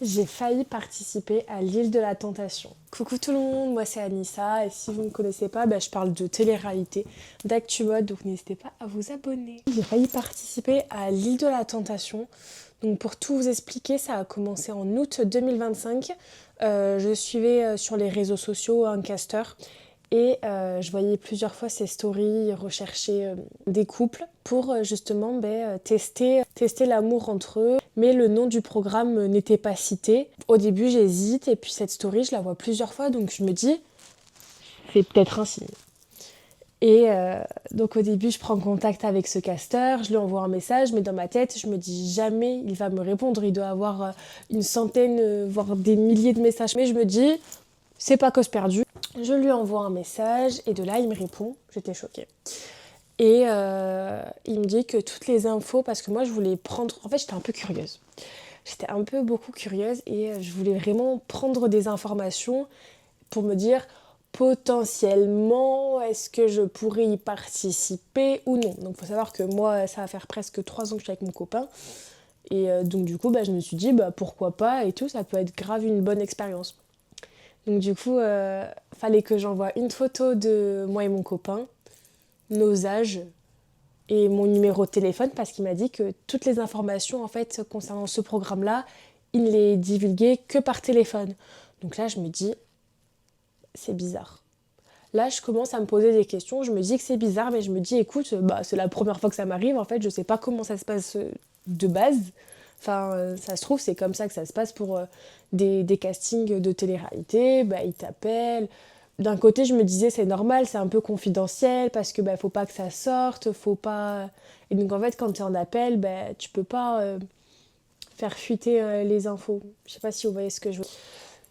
J'ai failli participer à l'île de la Tentation. Coucou tout le monde, moi c'est Anissa et si vous ne me connaissez pas, je parle de télé-réalité, d'actu mode, donc n'hésitez pas à vous abonner. J'ai failli participer à l'île de la Tentation. Donc pour tout vous expliquer, ça a commencé en août 2025. Je suivais sur les réseaux sociaux un casteur et je voyais plusieurs fois ses stories rechercher des couples pour justement tester l'amour entre eux. Mais le nom du programme n'était pas cité. Au début, j'hésite et puis cette story, je la vois plusieurs fois, donc je me dis, c'est peut-être un signe. Et donc au début, je prends contact avec ce casteur, je lui envoie un message, mais dans ma tête, je me dis jamais il va me répondre. Il doit avoir une centaine, voire des milliers de messages. Mais je me dis, c'est pas cause perdue. Je lui envoie un message et de là, il me répond. J'étais choquée. Et il me dit que toutes les infos, parce que moi, je voulais prendre... En fait, j'étais un peu curieuse. J'étais un peu beaucoup curieuse et je voulais vraiment prendre des informations pour me dire potentiellement est-ce que je pourrais y participer ou non. Donc il faut savoir que moi ça va faire presque 3 ans que je suis avec mon copain et donc du coup je me suis dit pourquoi pas et tout, ça peut être grave une bonne expérience. Donc du coup fallait que j'envoie une photo de moi et mon copain, nos âges et mon numéro de téléphone parce qu'il m'a dit que toutes les informations en fait concernant ce programme là il ne les divulguait que par téléphone. Donc là je me dis c'est bizarre. Là, je commence à me poser des questions. Je me dis que c'est bizarre, mais je me dis, écoute, c'est la première fois que ça m'arrive. En fait, je sais pas comment ça se passe de base. Enfin, ça se trouve, c'est comme ça que ça se passe pour des castings de télé-réalité. Ils t'appellent. D'un côté, je me disais, c'est normal, c'est un peu confidentiel parce que faut pas que ça sorte, faut pas. Et donc, en fait, quand tu es en appel, tu peux pas faire fuiter les infos. Je sais pas si vous voyez ce que je veux.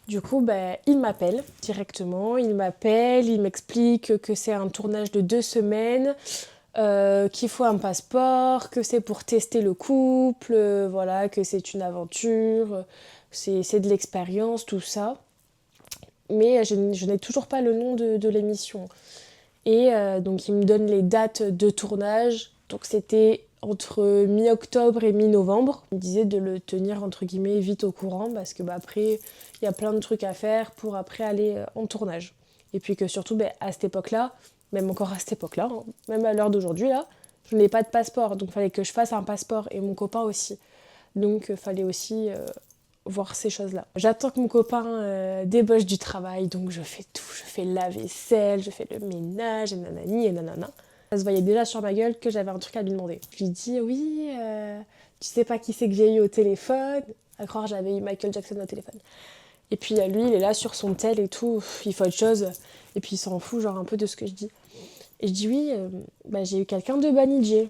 Du coup, il m'appelle directement, il m'explique que c'est un tournage de 2 semaines, qu'il faut un passeport, que c'est pour tester le couple, voilà, que c'est une aventure, c'est de l'expérience, tout ça. Mais je n'ai toujours pas le nom de l'émission. Et donc il me donne les dates de tournage, donc c'était entre mi-octobre et mi-novembre. Il me disait de le tenir entre guillemets vite au courant parce que après il y a plein de trucs à faire pour après aller en tournage. Et puis que surtout à cette époque-là, même encore à cette époque-là, hein, même à l'heure d'aujourd'hui là, je n'ai pas de passeport, donc il fallait que je fasse un passeport et mon copain aussi. Donc il fallait aussi voir ces choses-là. J'attends que mon copain débauche du travail, donc je fais tout, je fais la vaisselle, je fais le ménage, et nanani et nanana. Ça se voyait déjà sur ma gueule que j'avais un truc à lui demander. Je lui dis oui, tu sais pas qui c'est que j'ai eu au téléphone. À croire j'avais eu Michael Jackson au téléphone. Et puis lui, il est là sur son tel et tout, il faut autre chose. Et puis il s'en fout genre un peu de ce que je dis. Et je dis oui, j'ai eu quelqu'un de Banijé.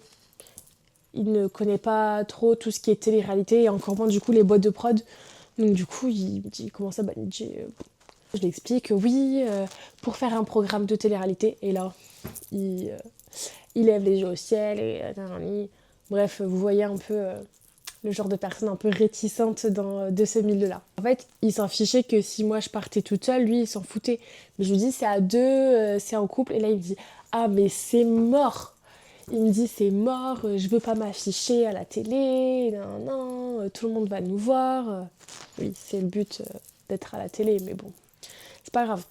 Il ne connaît pas trop tout ce qui est télé-réalité et encore moins du coup les boîtes de prod. Donc du coup, il me dit comment ça, Banijé. Je lui explique oui, pour faire un programme de télé-réalité. Et là, il lève les yeux au ciel et bref, vous voyez un peu le genre de personne un peu réticente de ce milieu-là. En fait, il s'en fichait que si moi je partais toute seule, lui il s'en foutait. Mais je lui dis c'est à deux, c'est en couple. Et là il me dit ah mais c'est mort. Il me dit c'est mort, je veux pas m'afficher à la télé, non, non, tout le monde va nous voir. Oui, c'est le but d'être à la télé, mais bon, c'est pas grave.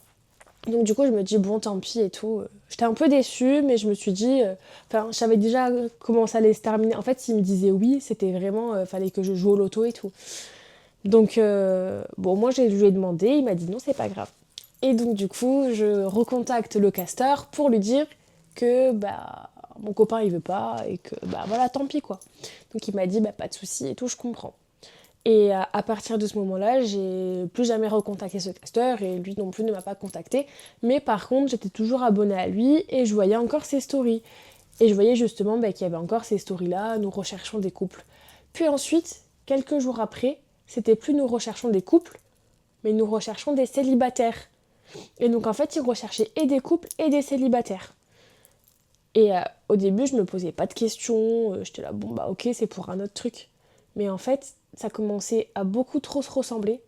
Donc du coup, je me dis bon, tant pis et tout. J'étais un peu déçue, mais je me suis dit, enfin, je savais déjà comment ça allait se terminer. En fait, s'il me disait oui, c'était vraiment, fallait que je joue au loto et tout. Donc bon, moi, je lui ai demandé, il m'a dit non, c'est pas grave. Et donc du coup, je recontacte le casteur pour lui dire que mon copain il veut pas et que voilà, tant pis quoi. Donc il m'a dit pas de souci et tout, je comprends. Et à partir de ce moment-là, j'ai plus jamais recontacté ce casteur et lui non plus ne m'a pas contacté. Mais par contre, j'étais toujours abonnée à lui et je voyais encore ses stories. Et je voyais justement qu'il y avait encore ces stories-là, nous recherchons des couples. Puis ensuite, quelques jours après, c'était plus nous recherchons des couples, mais nous recherchons des célibataires. Et donc en fait, ils recherchaient et des couples et des célibataires. Et au début, je me posais pas de questions, j'étais là, bon ok, c'est pour un autre truc. Mais en fait, ça commençait à beaucoup trop se ressembler.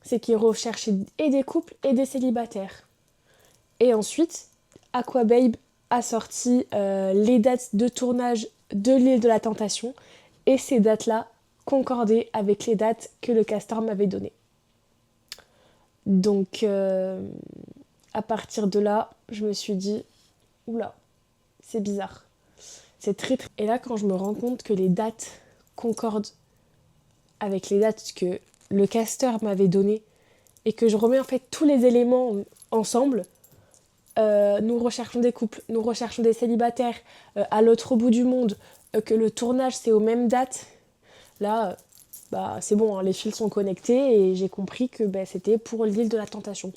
C'est qu'ils recherchaient et des couples et des célibataires. Et ensuite, Aquababe a sorti les dates de tournage de l'île de la Tentation. Et ces dates-là concordé avec les dates que le castor m'avait données. Donc à partir de là, je me suis dit, oula, c'est bizarre. C'est très. Et là, quand je me rends compte que les dates concordent avec les dates que le castor m'avait données et que je remets en fait tous les éléments ensemble, nous recherchons des couples, nous recherchons des célibataires à l'autre bout du monde, que le tournage c'est aux mêmes dates, là, c'est bon, hein, les fils sont connectés et j'ai compris que c'était pour l'île de la Tentation.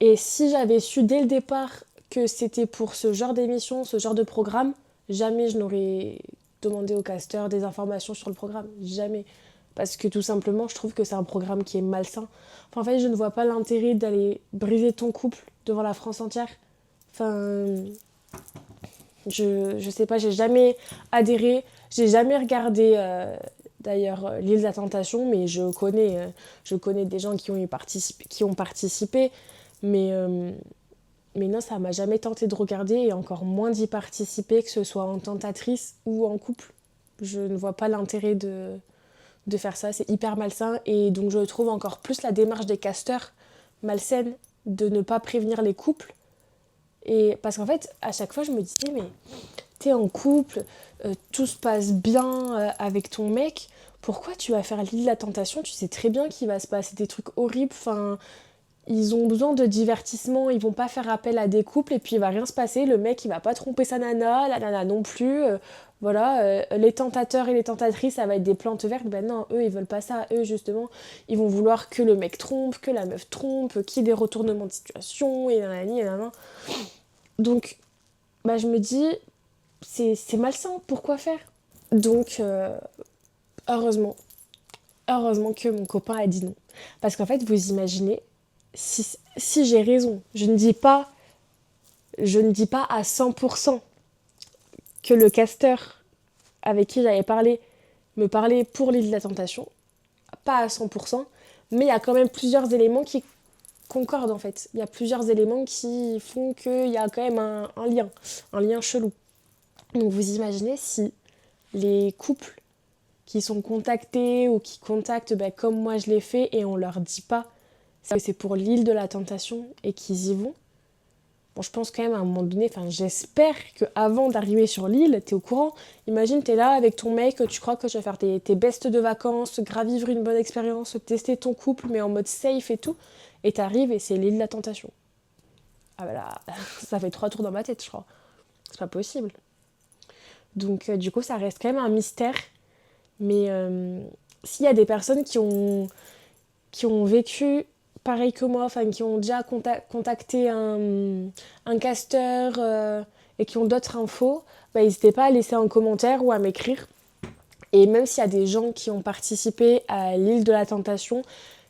Et si j'avais su dès le départ que c'était pour ce genre d'émission, ce genre de programme, jamais je n'aurais demandé au casteur des informations sur le programme, jamais. Parce que tout simplement, je trouve que c'est un programme qui est malsain. Enfin, en fait, je ne vois pas l'intérêt d'aller briser ton couple devant la France entière. Enfin, je sais pas, j'ai jamais adhéré, j'ai jamais regardé d'ailleurs l'île de la Tentation, mais je connais des gens qui ont participé, mais non, ça m'a jamais tenté de regarder et encore moins d'y participer, que ce soit en tentatrice ou en couple. Je ne vois pas l'intérêt de faire ça, c'est hyper malsain et donc je trouve encore plus la démarche des casteurs malsaine de ne pas prévenir les couples. Et parce qu'en fait, à chaque fois, je me disais, mais t'es en couple, tout se passe bien avec ton mec, pourquoi tu vas faire l'île de la Tentation? Tu sais très bien qu'il va se passer des trucs horribles, enfin, ils ont besoin de divertissement, ils vont pas faire appel à des couples et puis il va rien se passer, le mec il va pas tromper sa nana, la nana non plus, les tentateurs et les tentatrices ça va être des plantes vertes, non, eux ils veulent pas ça, eux justement ils vont vouloir que le mec trompe, que la meuf trompe, qu'il y ait des retournements de situation et nanani et nanana. Donc je me dis c'est malsain, pourquoi faire? Donc heureusement que mon copain a dit non, parce qu'en fait vous imaginez, si j'ai raison, je ne dis pas à 100% que le casteur avec qui j'avais parlé me parlait pour l'île de la Tentation, pas à 100%, mais il y a quand même plusieurs éléments qui concordent en fait. Il y a plusieurs éléments qui font qu'il y a quand même un lien chelou. Donc vous imaginez si les couples qui sont contactés ou qui contactent comme moi je l'ai fait et on leur dit pas que c'est pour l'île de la Tentation et qu'ils y vont. Bon, je pense quand même à un moment donné, j'espère qu'avant d'arriver sur l'île, t'es au courant. Imagine, t'es là avec ton mec, tu crois que tu vas faire tes bestes de vacances, vivre une bonne expérience, tester ton couple, mais en mode safe et tout. Et t'arrives et c'est l'île de la Tentation. Ah là, ça fait 3 tours dans ma tête, je crois. C'est pas possible. Donc du coup, ça reste quand même un mystère. Mais s'il y a des personnes qui ont vécu pareil que moi, qui ont déjà contacté un casteur et qui ont d'autres infos, n'hésitez pas à laisser un commentaire ou à m'écrire. Et même s'il y a des gens qui ont participé à l'île de la Tentation,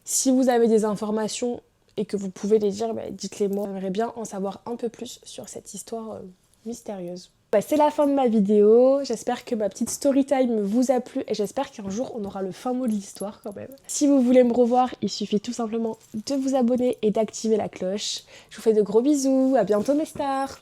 si vous avez des informations et que vous pouvez les dire, dites-les moi. J'aimerais bien en savoir un peu plus sur cette histoire mystérieuse. C'est la fin de ma vidéo, j'espère que ma petite story time vous a plu et j'espère qu'un jour on aura le fin mot de l'histoire quand même. Si vous voulez me revoir, il suffit tout simplement de vous abonner et d'activer la cloche. Je vous fais de gros bisous, à bientôt mes stars!